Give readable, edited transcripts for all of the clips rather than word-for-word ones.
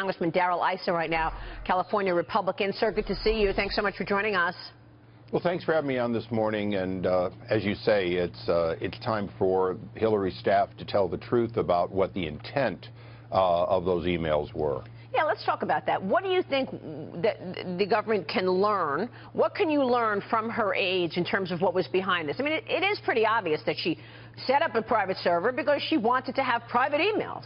Congressman Darrell Issa right now, California Republican. Sir, good to see you. Thanks so much for joining us. Well, thanks for having me on this morning. And as you say, it's time for Hillary's staff to tell the truth about what the intent of those emails were. Yeah, let's talk about that. What do you think that the government can learn? What can you learn from her age in terms of what was behind this? I mean, it is pretty obvious that she set up a private server because she wanted to have private emails.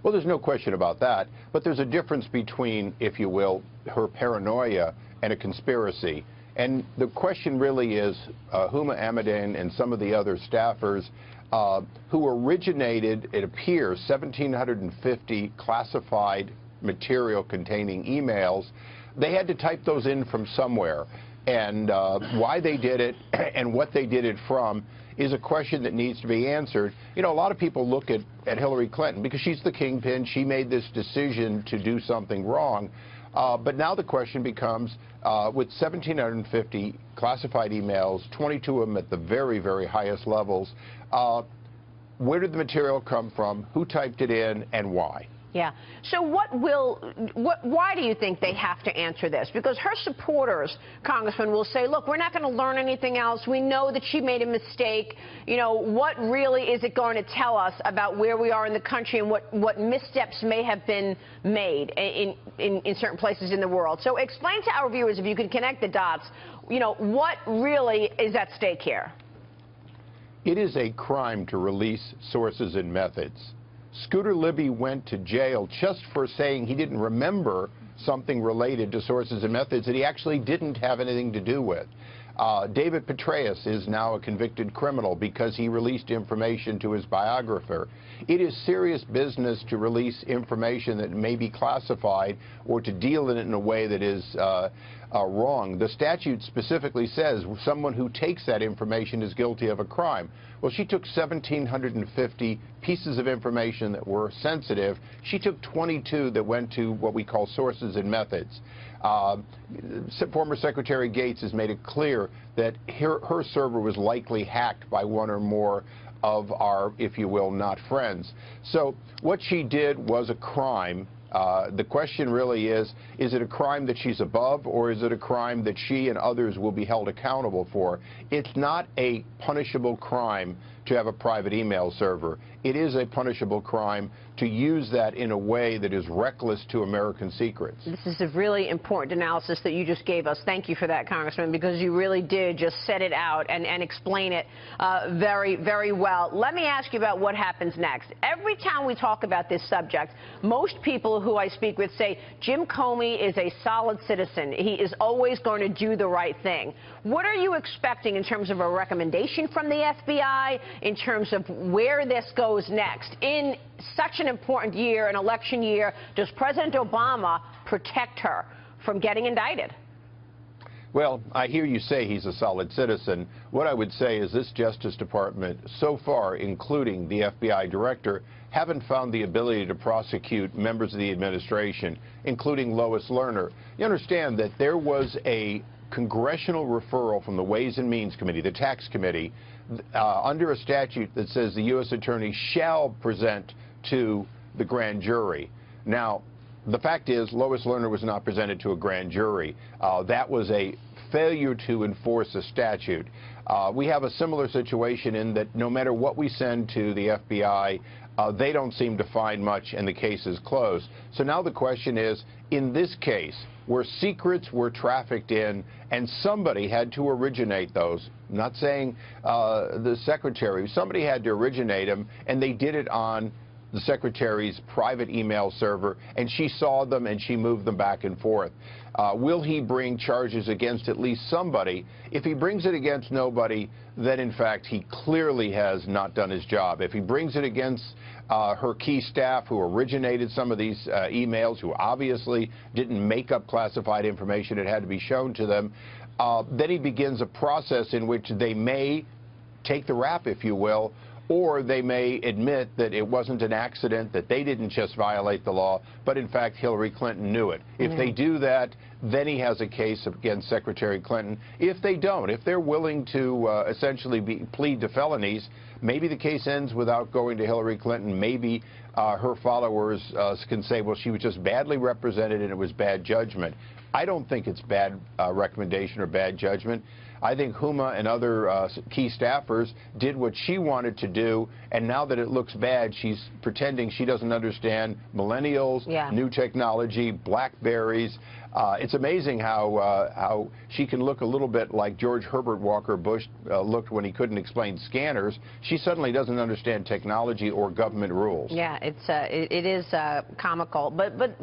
Well, there's no question about that. But there's a difference between, if you will, her paranoia and a conspiracy. And the question really is Huma Abedin and some of the other staffers who originated, it appears, 1,750 classified material containing emails. They had to type those in from somewhere. And why they did it and what they did it from is a question that needs to be answered. You know, a lot of people look at Hillary Clinton because she's the kingpin. She made this decision to do something wrong. But now the question becomes, with 1,750 classified emails, 22 of them at the very, very highest levels, where did the material come from, who typed it in, and why? Yeah. So why do you think they have to answer this? Because her supporters, Congressman, will say, look, we're not going to learn anything else. We know that she made a mistake. You know, what really is it going to tell us about where we are in the country and what missteps may have been made in certain places in the world? So explain to our viewers, if you can connect the dots, you know, what really is at stake here? It is a crime to release sources and methods. Scooter Libby went to jail just for saying he didn't remember something related to sources and methods that he actually didn't have anything to do with. David Petraeus is now a convicted criminal because he released information to his biographer. It is serious business to release information that may be classified or to deal in it in a way that is wrong. The statute specifically says someone who takes that information is guilty of a crime. Well, she took 1,750 pieces of information that were sensitive. She took 22 that went to what we call sources and methods. Former Secretary Gates has made it clear that her server was likely hacked by one or more of our, if you will, not friends. So what she did was a crime. The question really is it a crime that she's above, or is it a crime that she and others will be held accountable for? It's not a punishable crime to have a private email server. It is a punishable crime to use that in a way that is reckless to American secrets. This is a really important analysis that you just gave us. Thank you for that, Congressman, because you really did just set it out and explain it very, very well. Let me ask you about what happens next. Every time we talk about this subject, most people who I speak with say Jim Comey is a solid citizen. He is always going to do the right thing. What are you expecting in terms of a recommendation from the FBI, in terms of where this goes next? In such an important year, an election year, does President Obama protect her from getting indicted? Well, I hear you say he's a solid citizen. What I would say is this Justice Department, so far, including the FBI director, haven't found the ability to prosecute members of the administration, including Lois Lerner. You understand that there was a congressional referral from the Ways and Means Committee, the Tax Committee, under a statute that says the U.S. Attorney shall present to the grand jury. Now, the fact is, Lois Lerner was not presented to a grand jury. That was a failure to enforce a statute. We have a similar situation in that no matter what we send to the FBI, they don't seem to find much, and the case is closed. So now the question is, in this case, where secrets were trafficked in and somebody had to originate those, I'm not saying the secretary, somebody had to originate them, and they did it on the secretary's private email server, and she saw them and she moved them back and forth. Will he bring charges against at least somebody? If he brings it against nobody, then in fact he clearly has not done his job. If he brings it against her key staff who originated some of these emails, who obviously didn't make up classified information, it had to be shown to them, then he begins a process in which they may take the rap, if you will, or they may admit that it wasn't an accident, that they didn't just violate the law, but in fact Hillary Clinton knew it. If they do that, then he has a case against Secretary Clinton. If they don't, if they're willing to essentially plead to felonies, maybe the case ends without going to Hillary Clinton. Maybe her followers can say, well, she was just badly represented and it was bad judgment. I don't think it's bad recommendation or bad judgment. I think Huma and other key staffers did what she wanted to do, and now that it looks bad, she's pretending she doesn't understand millennials, new technology, BlackBerries. It's amazing how she can look a little bit like George Herbert Walker Bush looked when he couldn't explain scanners. She suddenly doesn't understand technology or government rules. Yeah, it is comical, but